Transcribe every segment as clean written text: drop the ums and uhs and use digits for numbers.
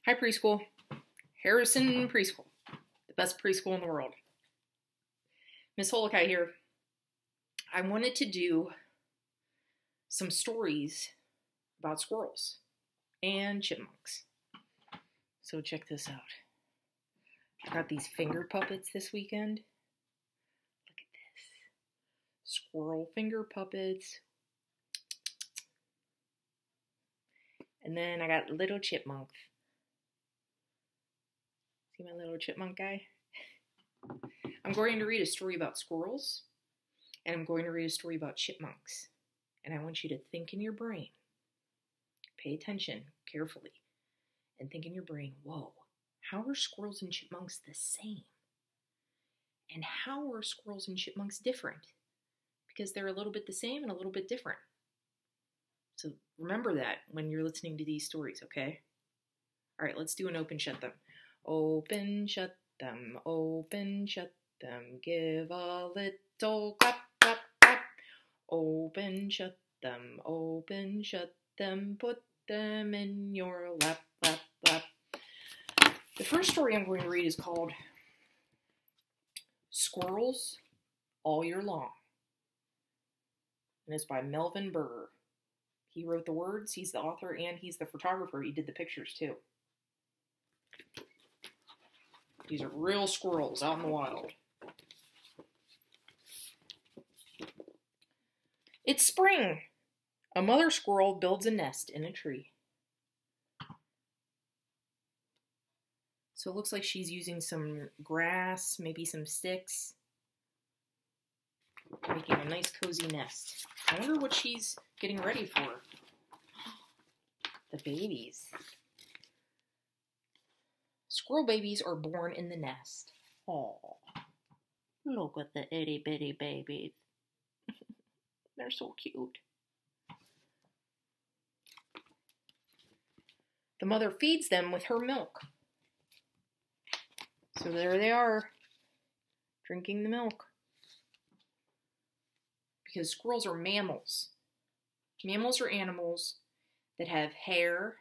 Hi, preschool. Harrison Preschool, the best preschool in the world. Miss Holokai here. I wanted to do some stories about squirrels and chipmunks. So check this out. I got these finger puppets this weekend. Look at this. Squirrel finger puppets. And then I got little chipmunks. See my little chipmunk guy? I'm going to read a story about squirrels, and I'm going to read a story about chipmunks. And I want you to think in your brain, pay attention carefully, and think in your brain, whoa, how are squirrels and chipmunks the same? And how are squirrels and chipmunks different? Because they're a little bit the same and a little bit different. So remember that when you're listening to these stories, okay? All right, let's do an open, shut them. Open, shut them, open, shut them, give a little clap, clap, clap. Open, shut them, put them in your lap, lap, lap. The first story I'm going to read is called Squirrels All Year Long. And it's by Melvin Berger. He wrote the words, he's the author, and he's the photographer. He did the pictures too. These are real squirrels out in the wild. It's spring. A mother squirrel builds a nest in a tree. So it looks like she's using some grass, maybe some sticks, making a nice cozy nest. I wonder what she's getting ready for. The babies. Squirrel babies are born in the nest. Aw, look at the itty bitty babies. They're so cute. The mother feeds them with her milk. So there they are, drinking the milk. Because squirrels are mammals. Mammals are animals that have hair,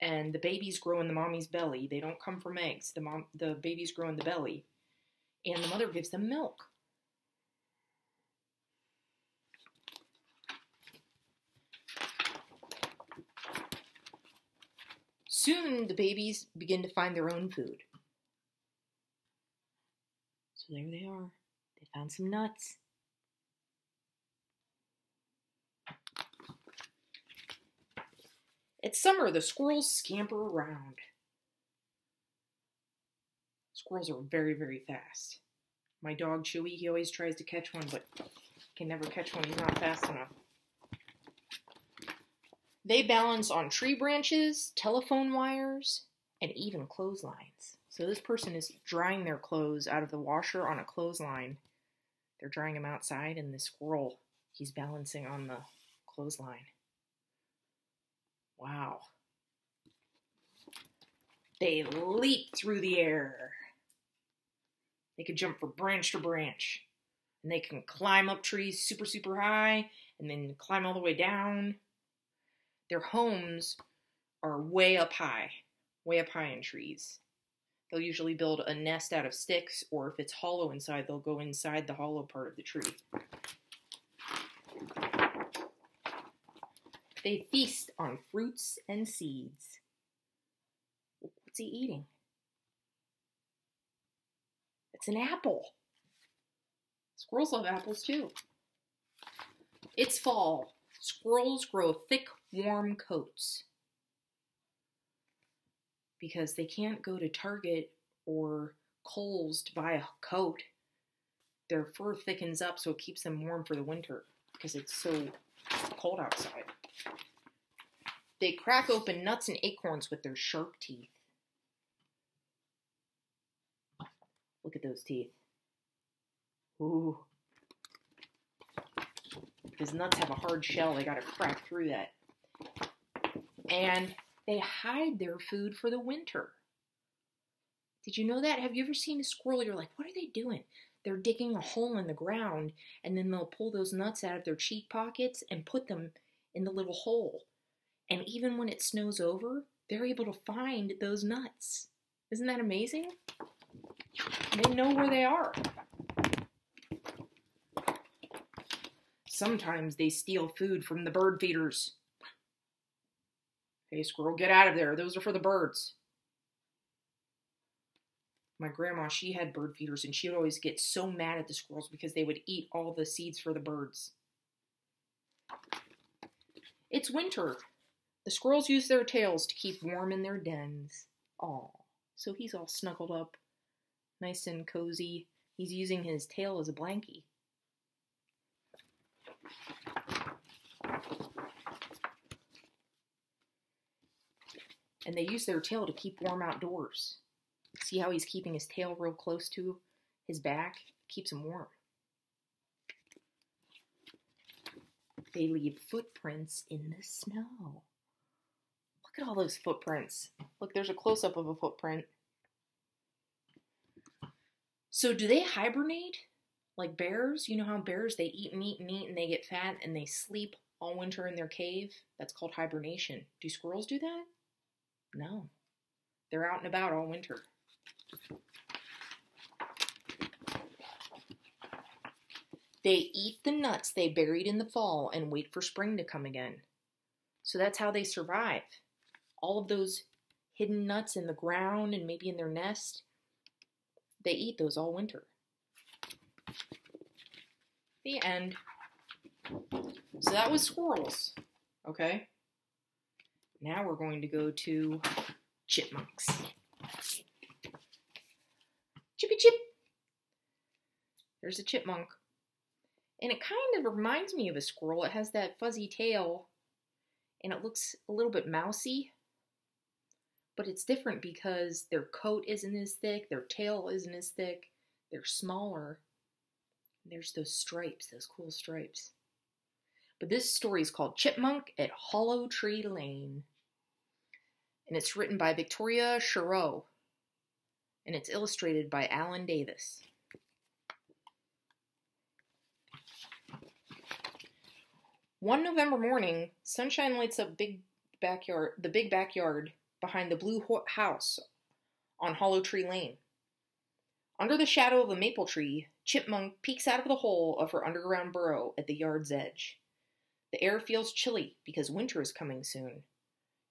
and the babies grow in the mommy's belly. They don't come from eggs. The babies grow in the belly, and the mother gives them milk. Soon, the babies begin to find their own food. So there they are. They found some nuts. It's summer. The squirrels scamper around. Squirrels are very, very fast. My dog, Chewy, he always tries to catch one, but can never catch one. He's not fast enough. They balance on tree branches, telephone wires, and even clotheslines. So this person is drying their clothes out of the washer on a clothesline. They're drying them outside, and the squirrel, he's balancing on the clothesline. Wow. They leap through the air. They can jump from branch to branch. And they can climb up trees super, super high and then climb all the way down. Their homes are way up high in trees. They'll usually build a nest out of sticks, or if it's hollow inside, they'll go inside the hollow part of the tree. They feast on fruits and seeds. What's he eating? It's an apple. Squirrels love apples too. It's fall. Squirrels grow thick, warm coats because they can't go to Target or Kohl's to buy a coat. Their fur thickens up so it keeps them warm for the winter because it's so cold outside. They crack open nuts and acorns with their sharp teeth. Look at those teeth. Ooh. Because nuts have a hard shell, they gotta crack through that. And they hide their food for the winter. Did you know that? Have you ever seen a squirrel? You're like, what are they doing? They're digging a hole in the ground, and then they'll pull those nuts out of their cheek pockets and put them in the little hole. And even when it snows over, they're able to find those nuts. Isn't that amazing? They know where they are. Sometimes they steal food from the bird feeders. Hey, squirrel, get out of there. Those are for the birds. My grandma, she had bird feeders, and she would always get so mad at the squirrels because they would eat all the seeds for the birds. It's winter. The squirrels use their tails to keep warm in their dens. Aw, so he's all snuggled up, nice and cozy. He's using his tail as a blankie. And they use their tail to keep warm outdoors. See how he's keeping his tail real close to his back? Keeps him warm. They leave footprints in the snow. Look at all those footprints. Look, there's a close-up of a footprint. So do they hibernate like bears? You know how bears, they eat and eat and eat and they get fat and they sleep all winter in their cave? That's called hibernation. Do squirrels do that? No. They're out and about all winter. They eat the nuts they buried in the fall and wait for spring to come again. So that's how they survive. All of those hidden nuts in the ground and maybe in their nest, they eat those all winter. The end. So that was squirrels. Okay. Now we're going to go to chipmunks. Chippy chip. There's a chipmunk. And it kind of reminds me of a squirrel. It has that fuzzy tail, and it looks a little bit mousy. But it's different because their coat isn't as thick, their tail isn't as thick, they're smaller. There's those stripes, those cool stripes. But this story is called Chipmunk at Hollow Tree Lane. And it's written by Victoria Sherrow. And it's illustrated by Alan Davis. One November morning, sunshine lights up the big backyard behind the blue house on Hollow Tree Lane. Under the shadow of a maple tree, Chipmunk peeks out of the hole of her underground burrow at the yard's edge. The air feels chilly because winter is coming soon.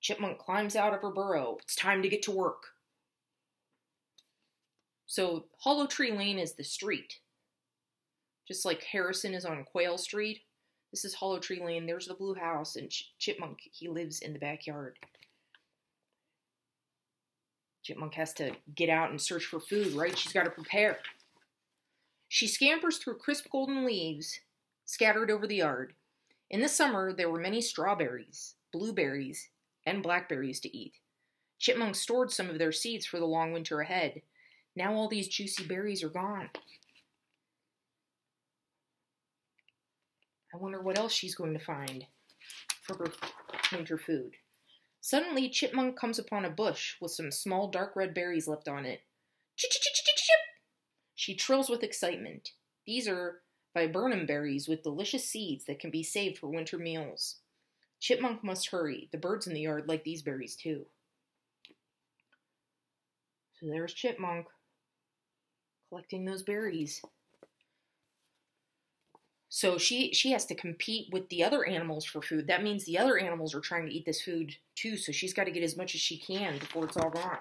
Chipmunk climbs out of her burrow. It's time to get to work. So Hollow Tree Lane is the street. Just like Harrison is on Quail Street. This is Hollow Tree Lane. There's the blue house, and Chipmunk, he lives in the backyard. Chipmunk has to get out and search for food, right? She's got to prepare. She scampers through crisp golden leaves scattered over the yard. In the summer, there were many strawberries, blueberries, and blackberries to eat. Chipmunk stored some of their seeds for the long winter ahead. Now all these juicy berries are gone. I wonder what else she's going to find for her winter food. Suddenly, Chipmunk comes upon a bush with some small dark red berries left on it. Chip-chip-chip-chip-chip! She trills with excitement. These are viburnum berries with delicious seeds that can be saved for winter meals. Chipmunk must hurry. The birds in the yard like these berries too. So there's Chipmunk collecting those berries. So she has to compete with the other animals for food. That means the other animals are trying to eat this food too, so she's got to get as much as she can before it's all gone.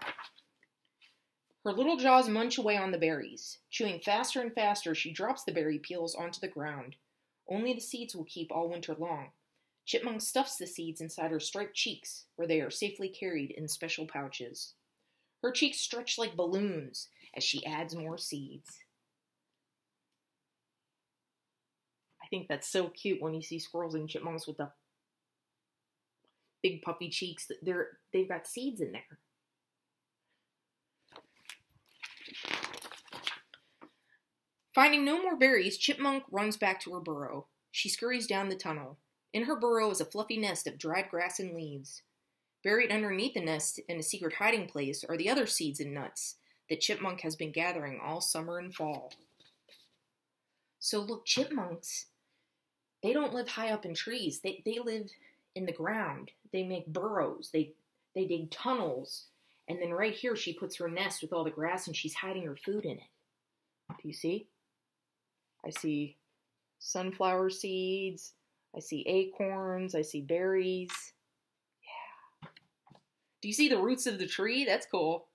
Her little jaws munch away on the berries. Chewing faster and faster, she drops the berry peels onto the ground. Only the seeds will keep all winter long. Chipmunk stuffs the seeds inside her striped cheeks, where they are safely carried in special pouches. Her cheeks stretch like balloons as she adds more seeds. I think that's so cute when you see squirrels and chipmunks with the big puffy cheeks. They've got seeds in there. Finding no more berries, Chipmunk runs back to her burrow. She scurries down the tunnel. In her burrow is a fluffy nest of dried grass and leaves. Buried underneath the nest in a secret hiding place are the other seeds and nuts that Chipmunk has been gathering all summer and fall. So look, chipmunks, they don't live high up in trees. They live in the ground. They make burrows. They dig tunnels. And then right here, she puts her nest with all the grass and she's hiding her food in it. Do you see? I see sunflower seeds. I see acorns. I see berries. Yeah. Do you see the roots of the tree? That's cool.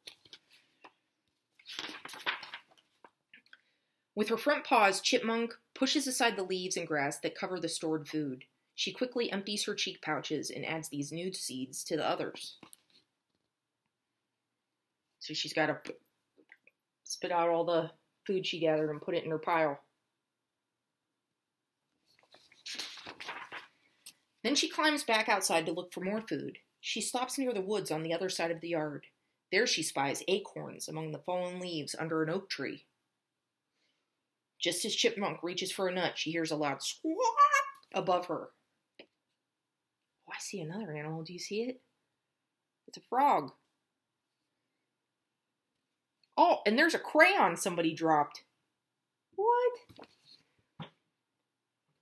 With her front paws, Chipmunk pushes aside the leaves and grass that cover the stored food. She quickly empties her cheek pouches and adds these new seeds to the others. So she's got to spit out all the food she gathered and put it in her pile. Then she climbs back outside to look for more food. She stops near the woods on the other side of the yard. There she spies acorns among the fallen leaves under an oak tree. Just as Chipmunk reaches for a nut, she hears a loud squawk above her. Oh, I see another animal. Do you see it? It's a frog. Oh, and there's a crayon somebody dropped. What?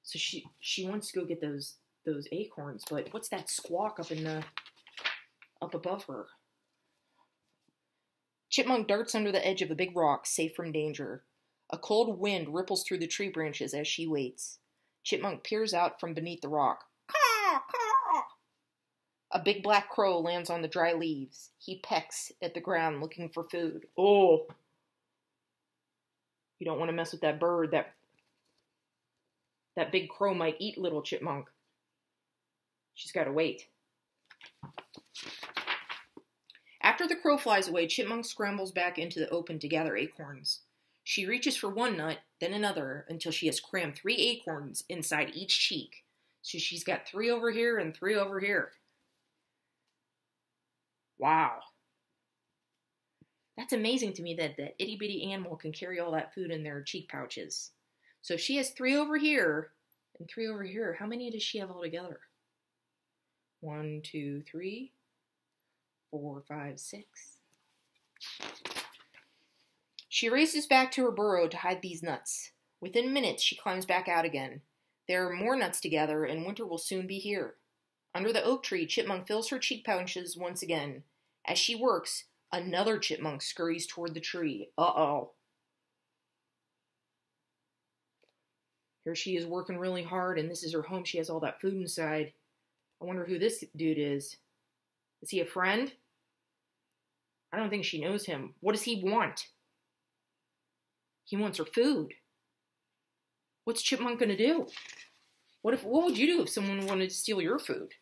So she wants to go get those acorns, but what's that squawk up above her? Chipmunk darts under the edge of a big rock, safe from danger. A cold wind ripples through the tree branches as she waits. Chipmunk peers out from beneath the rock. Caw, caw. A big black crow lands on the dry leaves. He pecks at the ground looking for food. Oh! You don't want to mess with that bird. That big crow might eat little Chipmunk. She's got to wait. After the crow flies away, Chipmunk scrambles back into the open to gather acorns. She reaches for one nut, then another, until she has crammed 3 acorns inside each cheek. So she's got 3 over here and 3 over here. Wow. That's amazing to me that that itty-bitty animal can carry all that food in their cheek pouches. So if she has 3 over here and 3 over here, how many does she have altogether? 1, 2, 3, 4, 5, 6. She races back to her burrow to hide these nuts. Within minutes, she climbs back out again. There are more nuts to gather, and winter will soon be here. Under the oak tree, Chipmunk fills her cheek pouches once again. As she works, another Chipmunk scurries toward the tree. Uh-oh. Here she is working really hard, and this is her home. She has all that food inside. I wonder who this dude is. Is he a friend? I don't think she knows him. What does he want? He wants her food. What's Chipmunk gonna do? What would you do if someone wanted to steal your food?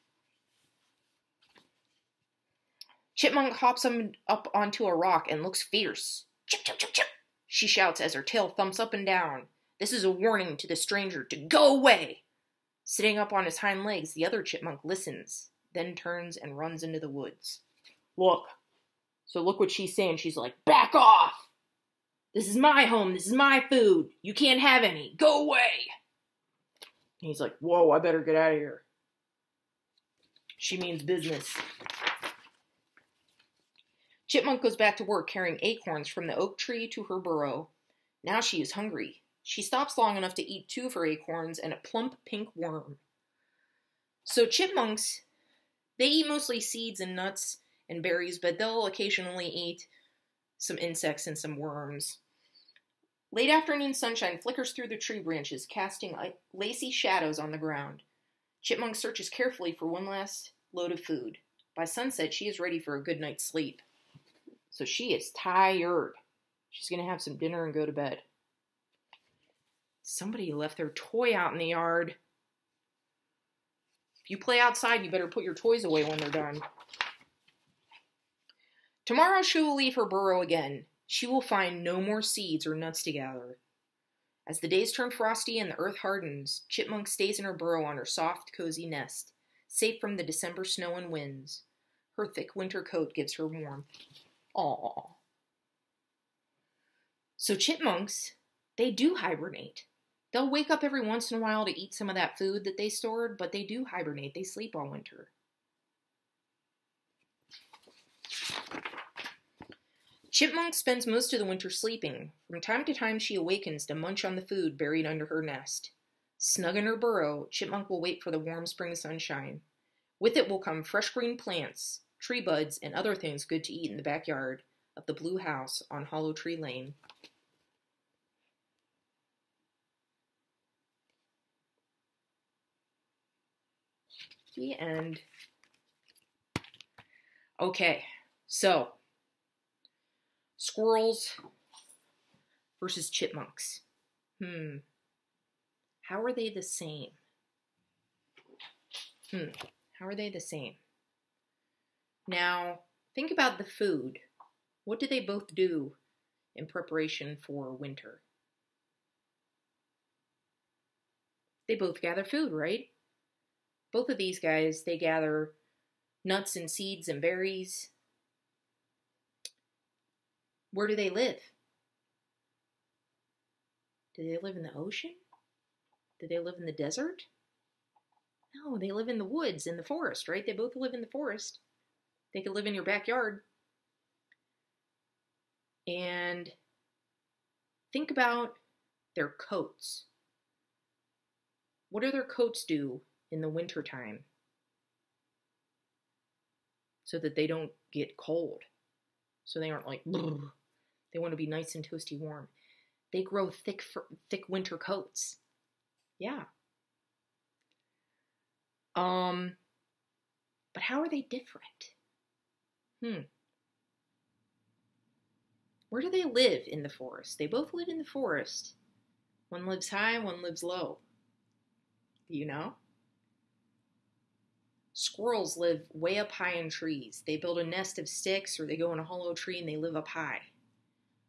Chipmunk hops up onto a rock and looks fierce. Chip, chip, chip, chip, she shouts as her tail thumps up and down. This is a warning to the stranger to go away. Sitting up on his hind legs, the other Chipmunk listens, then turns and runs into the woods. Look. So look what she's saying. She's like, back off! This is my home. This is my food. You can't have any. Go away! And he's like, whoa, I better get out of here. She means business. Chipmunk goes back to work carrying acorns from the oak tree to her burrow. Now she is hungry. She stops long enough to eat 2 of her acorns and a plump pink worm. So chipmunks, they eat mostly seeds and nuts and berries, but they'll occasionally eat some insects and some worms. Late afternoon sunshine flickers through the tree branches, casting lacy shadows on the ground. Chipmunk searches carefully for one last load of food. By sunset, she is ready for a good night's sleep. So she is tired. She's going to have some dinner and go to bed. Somebody left their toy out in the yard. If you play outside, you better put your toys away when they're done. Tomorrow she will leave her burrow again. She will find no more seeds or nuts to gather. As the days turn frosty and the earth hardens, Chipmunk stays in her burrow on her soft, cozy nest, safe from the December snow and winds. Her thick winter coat gives her warmth. Aww. So chipmunks, they do hibernate. They'll wake up every once in a while to eat some of that food that they stored, but they do hibernate. They sleep all winter. Chipmunk spends most of the winter sleeping. From time to time, she awakens to munch on the food buried under her nest. Snug in her burrow, Chipmunk will wait for the warm spring sunshine. With it will come fresh green plants, tree buds, and other things good to eat in the backyard of the blue house on Hollow Tree Lane. The end. Okay, so squirrels versus chipmunks. How are they the same? How are they the same? Now, think about the food. What do they both do in preparation for winter? They both gather food, right? Both of these guys, they gather nuts and seeds and berries. Where do they live? Do they live in the ocean? Do they live in the desert? No, they live in the woods, in the forest, right? They both live in the forest. They could live in your backyard. And think about their coats. What do their coats do in the wintertime so that they don't get cold? So they aren't like, brrr. They want to be nice and toasty warm. They grow thick winter coats. Yeah. But how are they different? Where do they live in the forest? They both live in the forest. One lives high, one lives low. Do you know? Squirrels live way up high in trees. They build a nest of sticks or they go in a hollow tree and they live up high.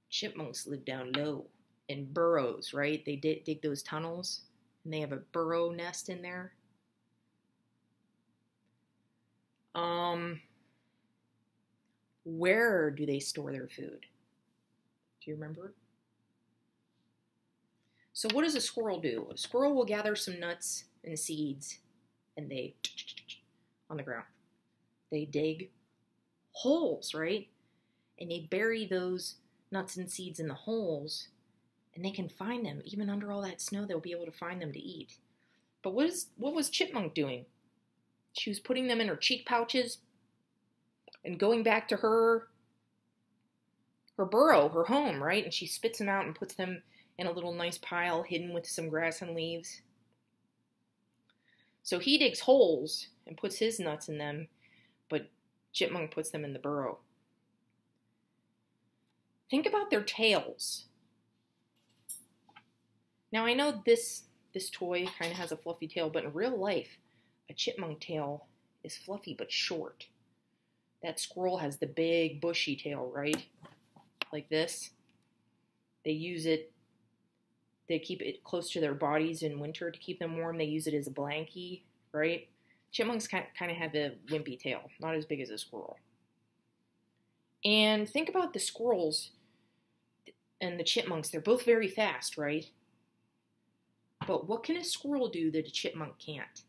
Chipmunks live down low in burrows, right? They dig those tunnels and they have a burrow nest in there. Where do they store their food? Do you remember? So what does a squirrel do? A squirrel will gather some nuts and seeds and they on the ground. They dig holes, right? And they bury those nuts and seeds in the holes and they can find them. Even under all that snow, they'll be able to find them to eat. But what was Chipmunk doing? She was putting them in her cheek pouches and going back to her burrow, her home, right? And she spits them out and puts them in a little nice pile hidden with some grass and leaves. So he digs holes and puts his nuts in them, but Chipmunk puts them in the burrow. Think about their tails. Now I know this toy kind of has a fluffy tail, but in real life, a chipmunk tail is fluffy but short. That squirrel has the big bushy tail, right? Like this. They use it, they keep it close to their bodies in winter to keep them warm. They use it as a blankie, right? Chipmunks kind of have a wimpy tail, not as big as a squirrel. And think about the squirrels and the chipmunks. They're both very fast, right? But what can a squirrel do that a chipmunk can't?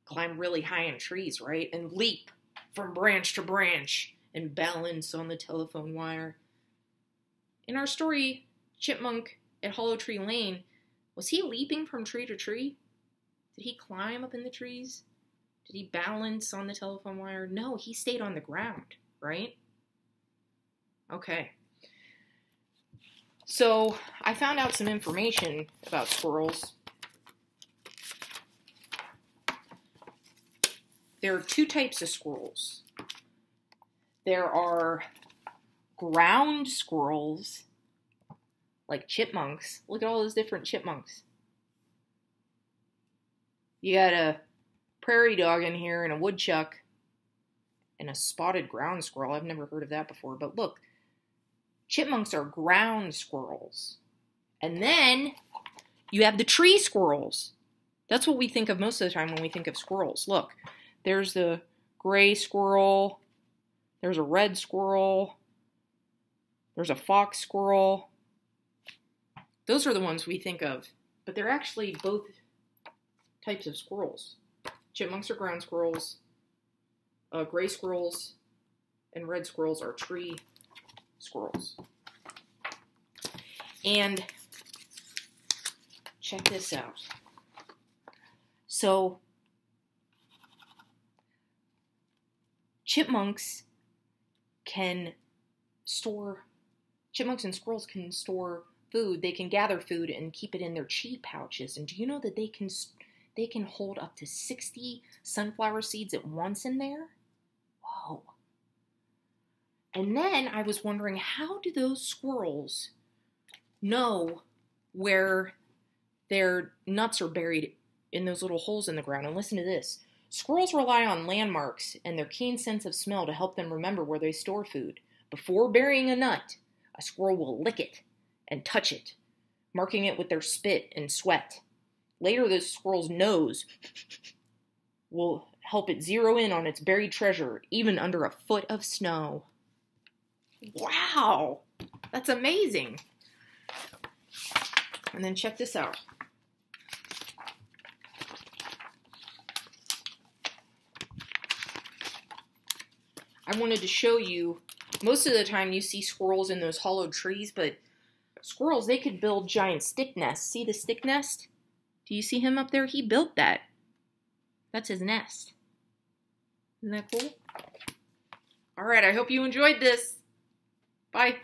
Climb really high in trees, right? And leap from branch to branch and balance on the telephone wire. In our story, Chipmunk at Hollow Tree Lane, was he leaping from tree to tree? Did he climb up in the trees? Did he balance on the telephone wire? No, he stayed on the ground, right? Okay. So I found out some information about squirrels. There are two types of squirrels. There are ground squirrels, like chipmunks. Look at all those different chipmunks. You got a prairie dog in here and a woodchuck and a spotted ground squirrel. I've never heard of that before, but look. Chipmunks are ground squirrels. And then you have the tree squirrels. That's what we think of most of the time when we think of squirrels. Look, there's the gray squirrel. There's a red squirrel. There's a fox squirrel. Those are the ones we think of. But they're actually both types of squirrels. Chipmunks are ground squirrels. Gray squirrels and red squirrels are tree squirrels. And check this out. So chipmunks and squirrels can store food. They can gather food and keep it in their chi pouches. And do you know that they can hold up to 60 sunflower seeds at once in there? Whoa. And then I was wondering, how do those squirrels know where their nuts are buried in those little holes in the ground? And listen to this. Squirrels rely on landmarks and their keen sense of smell to help them remember where they store food. Before burying a nut, a squirrel will lick it and touch it, marking it with their spit and sweat. Later, the squirrel's nose will help it zero in on its buried treasure, even under a foot of snow. Wow, that's amazing. And then check this out. I wanted to show you, most of the time you see squirrels in those hollow trees, but squirrels, they could build giant stick nests. See the stick nest? Do you see him up there? He built that. That's his nest. Isn't that cool? All right, I hope you enjoyed this. Bye.